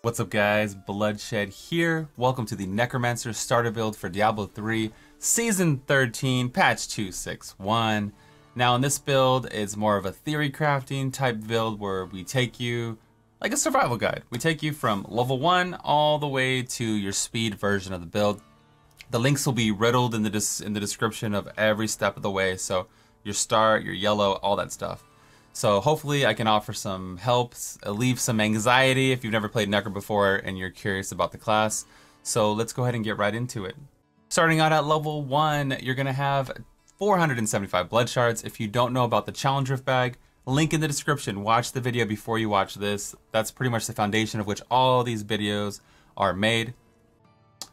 What's up guys, Bloodshed here. Welcome to the Necromancer Starter build for Diablo 3, Season 13, Patch 261. Now in this build, it's more of a theory crafting type build where we take you, like a survival guide. We take you from level 1 all the way to your speed version of the build. The links will be riddled in the description of every step of the way, so your start, your yellow, all that stuff. So hopefully I can offer some help, alleviate some anxiety if you've never played Necro before and you're curious about the class. So let's go ahead and get right into it. Starting out at level 1, you're going to have 475 blood shards. If you don't know about the challenge rift bag, link in the description. Watch the video before you watch this. That's pretty much the foundation of which all these videos are made.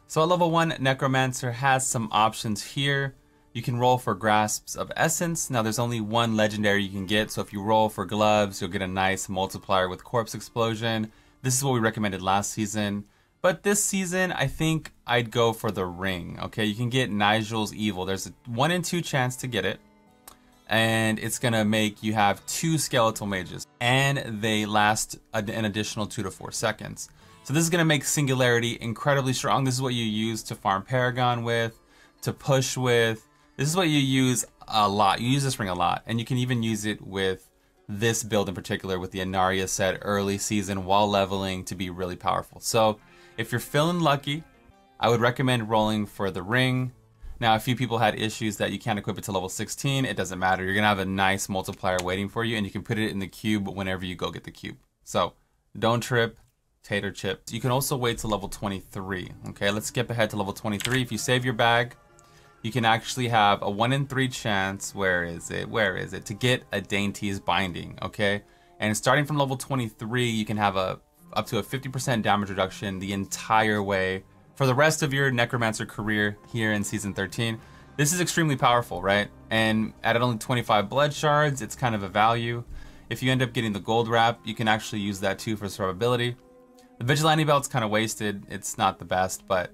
So at level 1, Necromancer has some options here. You can roll for Grasps of Essence. Now there's only one legendary you can get, so if you roll for Gloves, you'll get a nice multiplier with Corpse Explosion. This is what we recommended last season. But this season, I think I'd go for the Ring. Okay, you can get Nigel's Evil. There's a 1 in 2 chance to get it. And it's gonna make you have 2 Skeletal Mages. And they last an additional 2 to 4 seconds. So this is gonna make Singularity incredibly strong. This is what you use to farm Paragon with, to push with. This is what you use a lot. You use this ring a lot, and you can even use it with this build in particular with the Inarius set early season while leveling to be really powerful. So if you're feeling lucky, I would recommend rolling for the ring. Now, a few people had issues that you can't equip it to level 16. It doesn't matter. You're gonna have a nice multiplier waiting for you, and you can put it in the cube whenever you go get the cube. So don't trip, tater chips. You can also wait to level 23. Okay, let's skip ahead to level 23. If you save your bag, you can actually have a 1 in 3 chance, where is it, to get a Dainty's Binding, okay? And starting from level 23, you can have up to a 50% damage reduction the entire way for the rest of your Necromancer career here in Season 13. This is extremely powerful, right? And at only 25 blood shards, it's kind of a value. If you end up getting the gold wrap, you can actually use that too for survivability. The Vigilante belt's kind of wasted. It's not the best, but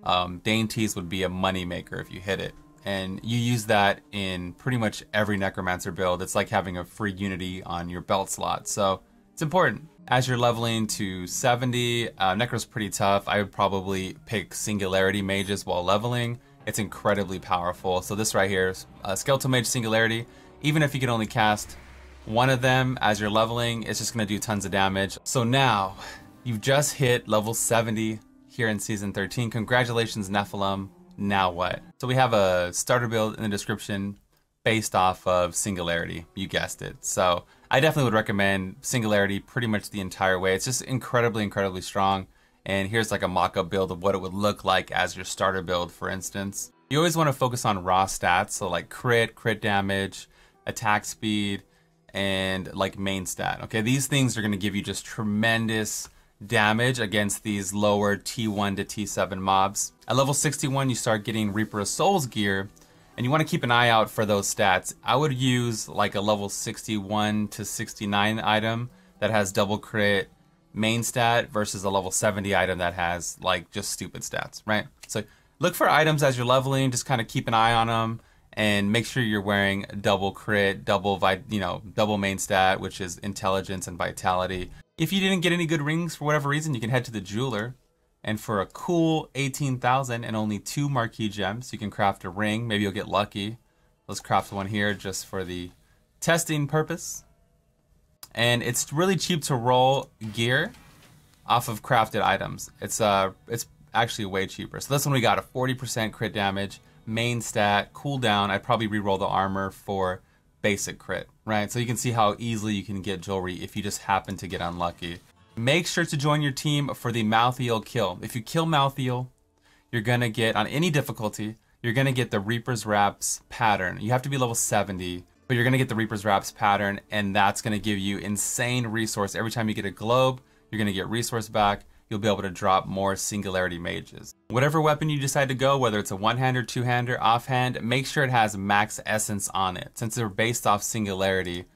Dainties would be a money maker if you hit it, and you use that in pretty much every Necromancer build. It's like having a free unity on your belt slot, so it's important. As you're leveling to 70, Necro's pretty tough. I would probably pick Singularity Mages while leveling. It's incredibly powerful. So this right here is Skeletal Mage Singularity. Even if you can only cast one of them as you're leveling, it's just going to do tons of damage. So now you've just hit level 70 here in Season 13. Congratulations, Nephilim. Now what? So we have a starter build in the description based off of Singularity. You guessed it. So I definitely would recommend Singularity pretty much the entire way. It's just incredibly strong. And here's like a mock-up build of what it would look like as your starter build, for instance. You always want to focus on raw stats, so like crit damage, attack speed, and like main stat. Okay, these things are going to give you just tremendous damage against these lower T1 to T7 mobs. At level 61, you start getting Reaper of Souls gear, and you want to keep an eye out for those stats. I would use like a level 61 to 69 item that has double crit main stat versus a level 70 item that has like just stupid stats, right? So look for items as you're leveling, just kind of keep an eye on them, and make sure you're wearing double crit, double main stat, which is intelligence and vitality. If you didn't get any good rings for whatever reason, you can head to the jeweler, and for a cool 18,000 and only 2 marquee gems, you can craft a ring. Maybe you'll get lucky. Let's craft one here just for the testing purpose. And it's really cheap to roll gear off of crafted items. It's actually way cheaper. So this one we got a 40% crit damage, main stat, cooldown. I'd probably re-roll the armor for basic crit, right? So you can see how easily you can get jewelry if you just happen to get unlucky. Make sure to join your team for the Malthael kill. If you kill Malthael, you're gonna get, on any difficulty, you're gonna get the Reaper's Wraps pattern. You have to be level 70, but you're gonna get the Reaper's Wraps pattern, and that's gonna give you insane resource. Every time you get a globe, you're gonna get resource back. You'll be able to drop more Singularity Mages. Whatever weapon you decide to go, whether it's a one-hander, two-hander, offhand, make sure it has max essence on it. Since they're based off Singularity,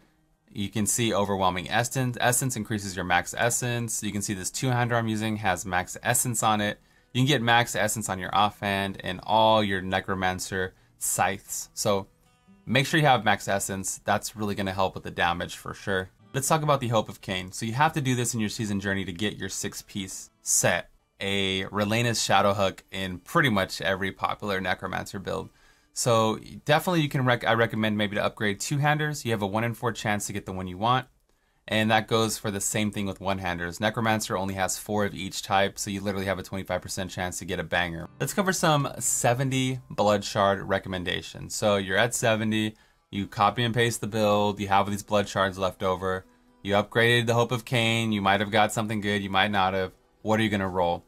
you can see overwhelming essence. Essence increases your max essence. You can see this two-hander I'm using has max essence on it. You can get max essence on your offhand and all your Necromancer scythes. So make sure you have max essence. That's really gonna help with the damage for sure. Let's talk about the Hope of Cain. So you have to do this in your season journey to get your 6-piece set. A Relenna's Shadow Hook in pretty much every popular Necromancer build. So definitely I recommend maybe to upgrade 2-handers. You have a 1 in 4 chance to get the one you want. And that goes for the same thing with 1-handers. Necromancer only has 4 of each type, so you literally have a 25% chance to get a banger. Let's cover some 70 Blood Shard recommendations. So you're at 70, you copy and paste the build, you have these Blood Shards left over, you upgraded the Hope of Cain, you might have got something good, you might not have. What are you gonna roll?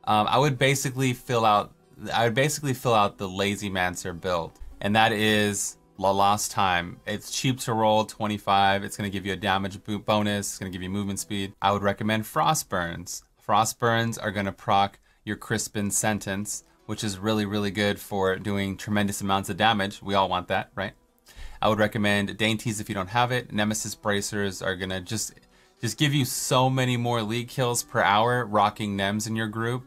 I would basically fill out the Lazy Mancer build, and that is La Lost Time. It's cheap to roll, 25. It's going to give you a damage bonus. It's going to give you movement speed. I would recommend Frostburns. Frostburns are going to proc your Crispin Sentence, which is really, really good for doing tremendous amounts of damage. We all want that, right? I would recommend Dainties if you don't have it. Nemesis Bracers are going to just give you so many more league kills per hour rocking Nems in your group.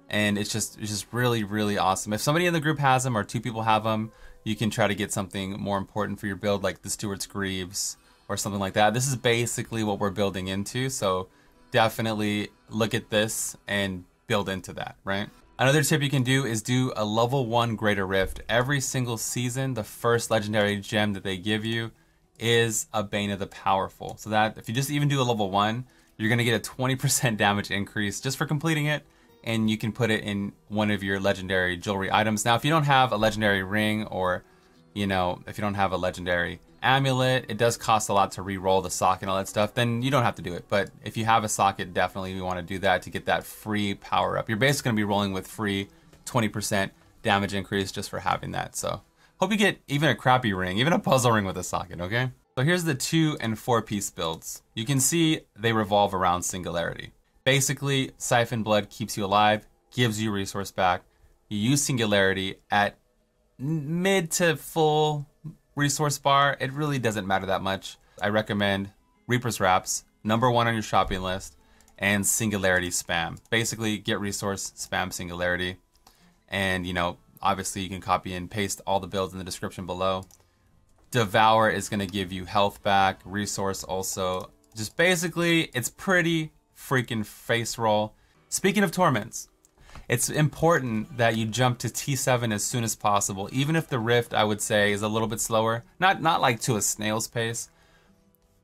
And it's just really, really awesome. If somebody in the group has them or 2 people have them, you can try to get something more important for your build, like the Stewart's Greaves or something like that. This is basically what we're building into, so definitely look at this and build into that, right? Another tip you can do is do a level 1 Greater Rift. Every single season, the first legendary gem that they give you is a Bane of the Powerful. So that if you just even do a level 1, you're gonna get a 20% damage increase just for completing it. And you can put it in one of your legendary jewelry items. Now, if you don't have a legendary ring or, you know, if you don't have a legendary amulet, it does cost a lot to re-roll the socket and all that stuff, then you don't have to do it. But if you have a socket, definitely you want to do that to get that free power up. You're basically going to be rolling with free 20% damage increase just for having that. So hope you get even a crappy ring, even a puzzle ring with a socket, okay? So here's the 2- and 4-piece builds. You can see they revolve around Singularity. Basically, Siphon Blood keeps you alive, gives you resource back. You use Singularity at mid to full resource bar. It really doesn't matter that much. I recommend Reaper's Wraps, #1 on your shopping list, and Singularity spam. Basically, get resource, spam Singularity. And, you know, obviously you can copy and paste all the builds in the description below. Devour is going to give you health back, resource also. Just basically, it's pretty freaking face roll. Speaking of torments, it's important that you jump to T7 as soon as possible, even if the rift, I would say, is a little bit slower. Not like to a snail's pace.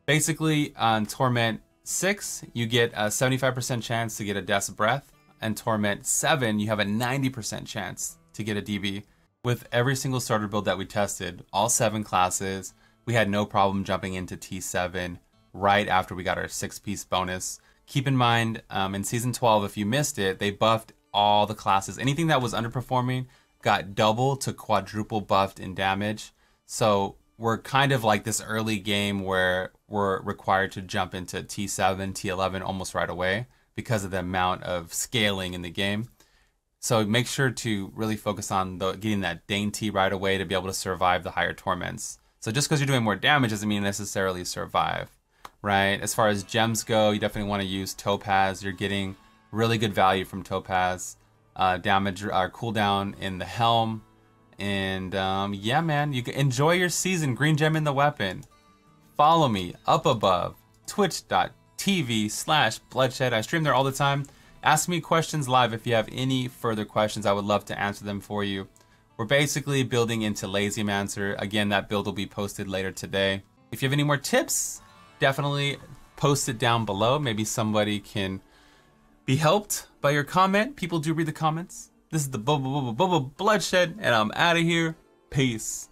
Basically, on Torment 6, you get a 75% chance to get a Death's Breath, and Torment 7, you have a 90% chance to get a DB. With every single starter build that we tested, all 7 classes, we had no problem jumping into T7 right after we got our 6-piece bonus. Keep in mind, in Season 12, if you missed it, they buffed all the classes. Anything that was underperforming got double to quadruple buffed in damage. So we're kind of like this early game where we're required to jump into T7, T11 almost right away because of the amount of scaling in the game. So make sure to really focus on getting that dainty right away to be able to survive the higher torments. So just because you're doing more damage doesn't mean necessarily survive. Right, as far as gems go, you definitely want to use Topaz. You're getting really good value from Topaz. Damage cooldown in the helm. And yeah, man, you can enjoy your season. Green gem in the weapon. Follow me up above, twitch.tv/Bluddshed. I stream there all the time. Ask me questions live if you have any further questions. I would love to answer them for you. We're basically building into Lazy Mancer. Again, that build will be posted later today. If you have any more tips, definitely post it down below. Maybe somebody can be helped by your comment. People do read the comments. This is the Bloodshed, and I'm out of here. Peace.